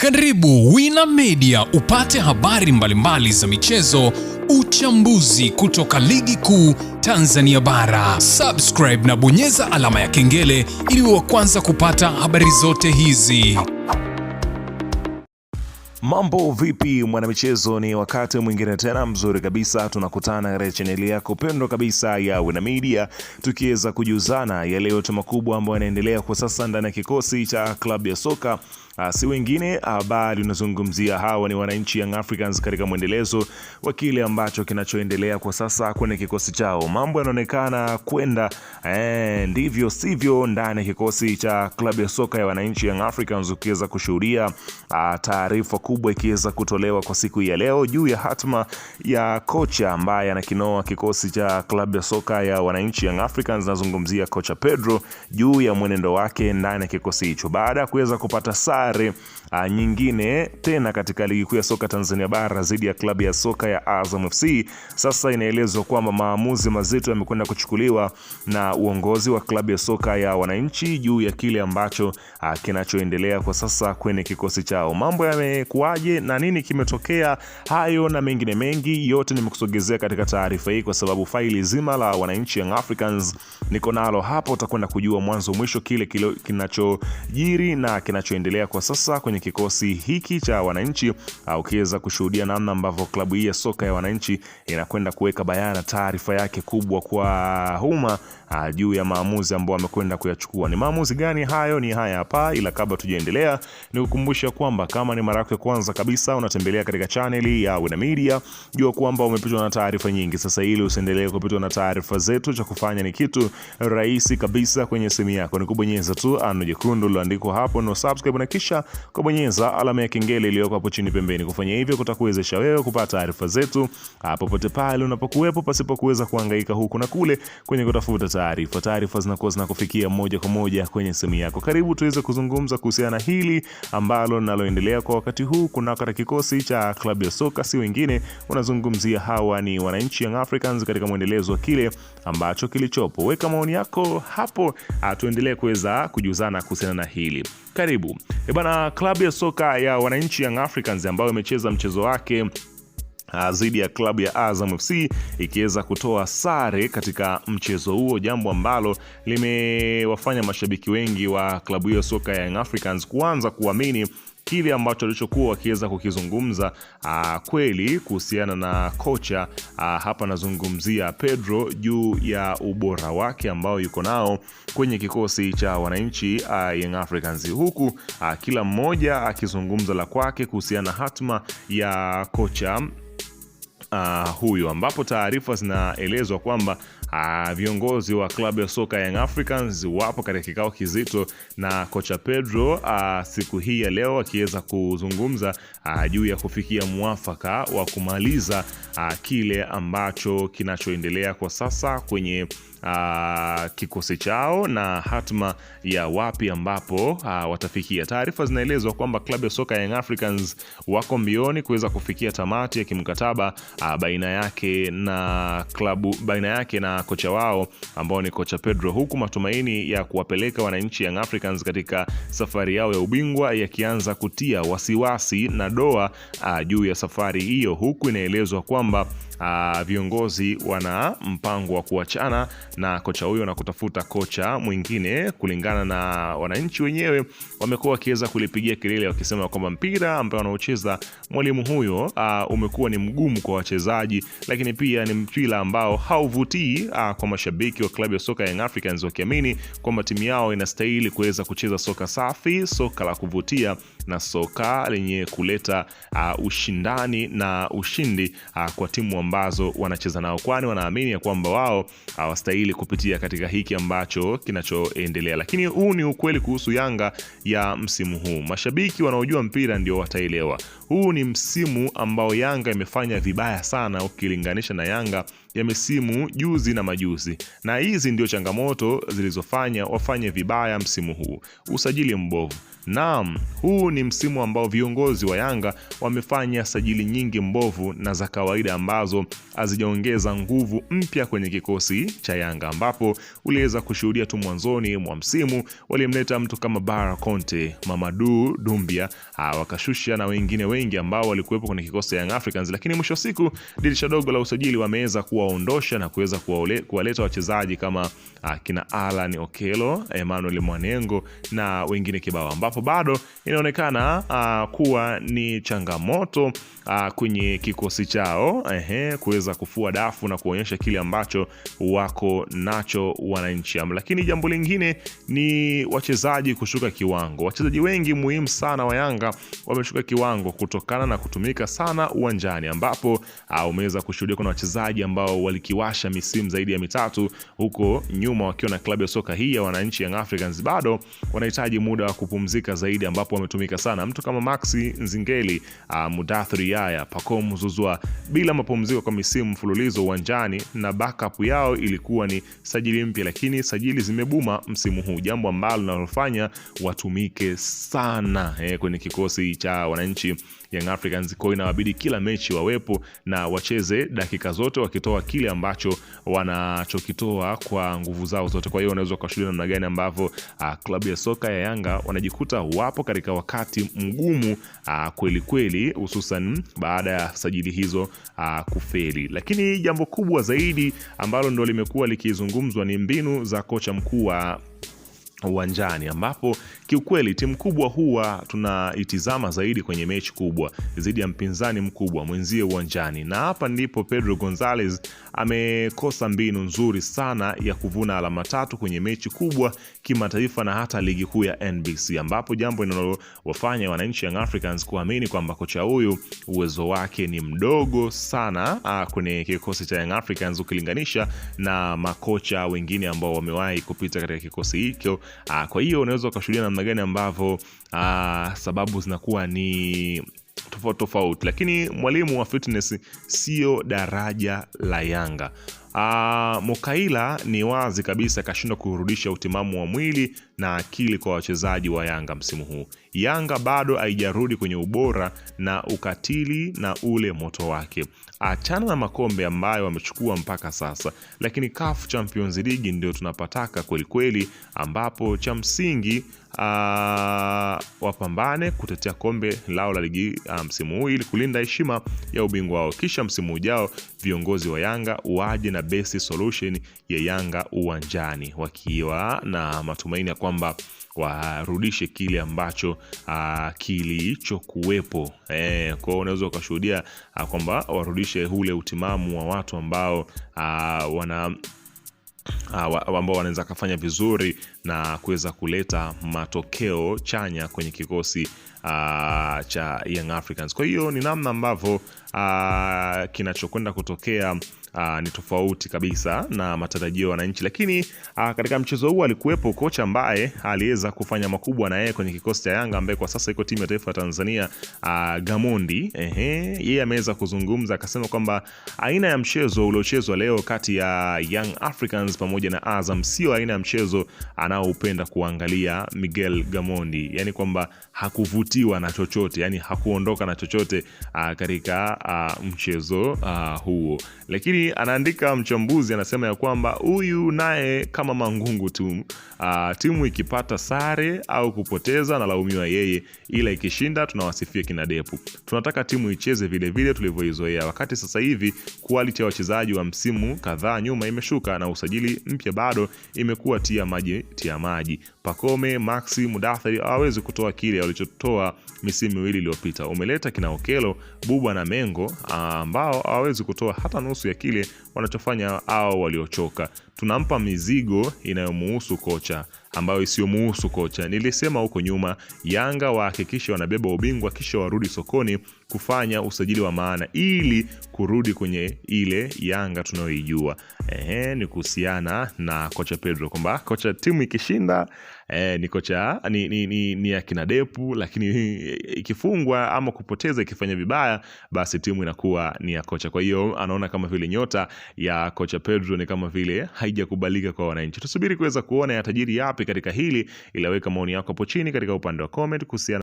Karibu Wina Media upate habari mbalimbali za michezo, uchambuzi kutoka ligi kuu Tanzania bara. Subscribe na bonyeza alama ya kengele ili uwe wa kwanza kupata habari zote hizi. Mambo vipi mwanamichezo, ni wakati mwingine tena mzuri kabisa tunakutana katika chaneli yako pendwa kabisa ya Wina Media, tukiweza kujuzana yale yote makubwa ambayo yanaendelea kwa sasa ndani ya kikosi cha klabu ya soka si wengine bali unazungumzia hawa ni wananchi Young Africans katika mwendelezo wa kile ambacho kinachoendelea kwa sasa kwenye kikosi chao. Mambo yanaonekana kwenda ndivyo sivyo ndani ya kikosi cha klabu ya soka ya wananchi Young Africans, ukiweza kushuhudia taarifa kubwa ikiweza kutolewa kwa siku ya leo juu ya hatma ya kocha ambaye anakinoa kikosi cha klabu ya soka ya wananchi Young Africans. Nazungumzia kocha Pedro, juu ya mwenendo wake ndani ya kikosi hicho baada ya kuweza kupata nyingine tena katika ligi kuu ya soka Tanzania bara dhidi ya klabu ya soka ya Azam FC. Sasa inaelezwa kwamba maamuzi mazito yamekwenda kuchukuliwa na uongozi wa klabu ya soka ya wananchi juu ya kile ambacho kinachoendelea kwa sasa kwenye kikosi chao. Mambo yamekuaje na nini kimetokea? Hayo na mengine mengi yote nimekusogezea katika taarifa hii, kwa sababu faili zima la wananchi Young Africans niko nalo hapo. Utakwenda kujua mwanzo mwisho kile kinachojiri na kinachoendelea kwa sasa kwenye kikosi hiki cha wananchi, ukiweza kushuhudia namna ambavyo klabu hii ya soka ya wananchi inakwenda kuweka bayana taarifa yake kubwa kwa umma juu ya maamuzi ambayo wamekwenda kuyachukua. Ni maamuzi gani hayo? Ni haya hapa, ila kabla tujaendelea ni kukumbusha kwamba kama ni mara yako ya kwanza kabisa unatembelea katika channel ya Wina Media, jua kwamba umepitwa na taarifa nyingi. Sasa ili usiendelee kupitwa na taarifa zetu, cha kufanya ni kitu rahisi kabisa kwenye simu yako, ni kubonyeza tu ano jekundu lililoandikwa hapo no subscribe, na kisha kubonyeza alama ya kengele iliyoko hapo chini pembeni. Kufanya hivyo kutakuwezesha wewe kupata taarifa zetu popote pale unapokuwepo, pasipo kuweza kuhangaika huku na kule kwenye kutafuta taarifa. Taarifa zinakufikia moja kwa moja kwenye simu yako. Karibu tuweze kuzungumza kuhusiana hili ambalo linaloendelea kwa wakati huu kuna katika kikosi cha klabu ya soka, si wengine unazungumzia hawa ni wananchi Young Africans katika mwendelezo wa kile ambacho kilichopo. Weka maoni yako hapo, tuendelee kuweza kujuzana kuhusiana na hili. Karibu. Bana, klabu ya soka ya wananchi Young Africans ambayo imecheza mchezo wake dhidi ya klabu ya Azam FC ikiweza kutoa sare katika mchezo huo, jambo ambalo limewafanya mashabiki wengi wa klabu hiyo soka ya Young Africans kuanza kuamini kile ambacho alichokuwa wakiweza kukizungumza kweli kuhusiana na kocha hapa nazungumzia Pedro, juu ya ubora wake ambao yuko nao kwenye kikosi cha wananchi Young Africans, huku kila mmoja akizungumza la kwake kuhusiana hatma ya kocha huyu, ambapo taarifa zinaelezwa kwamba viongozi wa klabu ya soka Young Africans wapo katika kikao kizito na kocha Pedro siku hii ya leo, akiweza kuzungumza juu ya kufikia mwafaka wa kumaliza kile ambacho kinachoendelea kwa sasa kwenye kikosi chao na hatma ya wapi ambapo watafikia. Taarifa zinaelezwa kwamba klabu ya soka Young Africans wako mbioni kuweza kufikia tamati ya kimkataba baina yake na kocha wao ambao ni kocha Pedro, huku matumaini ya kuwapeleka wananchi Young Africans katika safari yao ya ubingwa yakianza kutia wasiwasi na doa juu ya safari hiyo, huku inaelezwa kwamba viongozi wana mpango wa kuachana na kocha huyo na kutafuta kocha mwingine. Kulingana na wananchi wenyewe, wamekuwa wakiweza kulipigia kelele wakisema kwamba mpira ambao wanaocheza mwalimu huyo umekuwa ni mgumu kwa wachezaji, lakini pia ni mpira ambao hauvutii kwa mashabiki wa klabu ya soka Young Africans, wakiamini kwamba timu yao inastahili kuweza kucheza soka safi, soka la kuvutia na soka lenye kuleta ushindani na ushindi kwa timu ambazo wanacheza nao, kwani wanaamini ya kwamba wao hawastahili kupitia katika hiki ambacho kinachoendelea. Lakini huu ni ukweli kuhusu Yanga ya msimu huu. Mashabiki wanaojua mpira ndio wataelewa. Huu ni msimu ambao Yanga imefanya vibaya sana ukilinganisha na Yanga ya misimu juzi na majuzi, na hizi ndio changamoto zilizofanya wafanye vibaya msimu huu. Usajili mbovu, Naam, huu ni msimu ambao viongozi wa Yanga wamefanya sajili nyingi mbovu na za kawaida ambazo hazijaongeza nguvu mpya kwenye kikosi cha Yanga, ambapo uliweza kushuhudia tu mwanzoni mwa msimu walimleta mtu kama Bara Conte, Mamadou Doumbia, wakashusha na wengine wengi ambao walikuwepo kwenye kikosi cha Young Africans, lakini mwisho siku dirisha dogo la usajili wameweza kuwaondosha na kuweza kuwaleta wachezaji kama kina Alan Okello, Emmanuel Mwanengo na wengine kibao, ambapo bado inaonekana kuwa ni changamoto kwenye kikosi chao kuweza kufua dafu na kuonyesha kile ambacho wako nacho wananchi. Lakini jambo lingine ni wachezaji kushuka kiwango. Wachezaji wengi muhimu sana wa Yanga wameshuka kiwango kutokana na kutumika sana uwanjani, ambapo umeweza kushuhudia kuna wachezaji ambao walikiwasha misimu zaidi ya mitatu huko nyuma wakiwa na klabu ya soka hii ya wananchi Young Africans, bado wanahitaji muda wa kupumzika zaidi, ambapo wametumika sana. Mtu kama Maxi Nzingeli, Mudathiri Yaya, Pacome Zouzoua bila mapumziko kwa misimu mfululizo uwanjani, na backup yao ilikuwa ni sajili mpya, lakini sajili zimebuma msimu huu, jambo ambalo linalofanya watumike sana kwenye kikosi cha wananchi Young Africans. Kwa inawabidi kila mechi wawepo na wacheze dakika zote wakitoa kile ambacho wanachokitoa kwa nguvu zao zote. Kwa hiyo unaweza kushuhudia namna gani ambavyo klabu ya soka ya Yanga wanajikuta wapo katika wakati mgumu kweli kweli, hususan baada ya sajili hizo kufeli. Lakini jambo kubwa zaidi ambalo ndio limekuwa likizungumzwa ni mbinu za kocha mkuu wa uwanjani, ambapo kiukweli timu kubwa huwa tunaitizama zaidi kwenye mechi kubwa zaidi ya mpinzani mkubwa mwenzie uwanjani, na hapa ndipo Pedro Gonzalez amekosa mbinu nzuri sana ya kuvuna alama tatu kwenye mechi kubwa kimataifa na hata ligi kuu ya NBC, ambapo jambo linalowafanya wananchi Young Africans kuamini kwamba kocha huyu uwezo wake ni mdogo sana kwenye kikosi cha Young Africans ukilinganisha na makocha wengine ambao wamewahi kupita katika kikosi hicho. Kwa hiyo unaweza kushuhudia namna gani ambavyo sababu zinakuwa ni tofauti, lakini mwalimu wa fitness sio daraja la Yanga. Mokaila ni wazi kabisa kashindwa kurudisha utimamu wa mwili na akili kwa wachezaji wa Yanga msimu huu. Yanga bado haijarudi kwenye ubora na ukatili na ule moto wake. Achana na makombe ambayo wamechukua mpaka sasa, lakini CAF Champions League ndio tunapataka kweli kweli, ambapo cha msingi wapambane kutetea kombe lao la ligi msimu huu ili kulinda heshima ya ubingwa wao, kisha msimu ujao viongozi wa Yanga waje na best solution ya Yanga uwanjani, wakiwa na matumaini ya kwamba warudishe kile ambacho kilichokuwepo. Kwa unaweza ukashuhudia kwamba warudishe ule utimamu wa watu ambao ambao wanaweza kufanya vizuri na kuweza kuleta matokeo chanya kwenye kikosi cha Young Africans. Kwa hiyo ni namna ambavyo kinachokwenda kutokea ni tofauti kabisa na matarajio ya wananchi, lakini katika mchezo huu alikuwepo kocha ambaye aliweza kufanya makubwa na yeye kwenye kikosi cha Yanga, ambaye kwa sasa iko timu ya taifa ya Tanzania, Gamondi. Yeye ameweza kuzungumza akasema kwamba aina ya mchezo uliochezwa leo kati ya Young Africans pamoja na Azam sio aina ya mchezo anaoupenda kuangalia Miguel Gamondi, yani kwamba hakuvutiwa na chochote, yani hakuondoka na chochote katika mchezo huo. Lakini anaandika mchambuzi anasema ya kwamba huyu naye kama Mangungu tu, timu ikipata sare au kupoteza na laumiwa yeye, ila ikishinda tunawasifia kina Depu. Tunataka timu icheze vile vile tulivyoizoea, wakati sasa hivi quality ya wachezaji wa msimu kadhaa nyuma imeshuka na usajili mpya bado imekuwa tia maji. Pacome, Maxi, Mudathiri hawezi kutoa kile walichotoa misimu miwili iliyopita. Umeleta kina Okello, Buba na Mengo ambao hawezi kutoa hata nusu ya kile wanachofanya hao waliochoka. Tunampa mizigo inayomuhusu kocha ambayo isiyomuhusu kocha. Nilisema huko nyuma Yanga wahakikishe wanabeba ubingwa kisha warudi sokoni kufanya usajili wa maana ili kurudi kwenye ile Yanga tunayoijua. Ni kuhusiana na kocha Pedro kwamba kocha timu ikishinda ni kocha ni akina Depu, lakini ikifungwa ama kupoteza ikifanya vibaya basi timu inakuwa ni ya kocha. Kwa hiyo anaona kama vile nyota ya kocha Pedro ni kama vile haijakubalika kwa wananchi. Tusubiri kuweza kuona yatajiri yapi katika hili, ila weka maoni yako hapo chini katika upande wa comment kuhusiana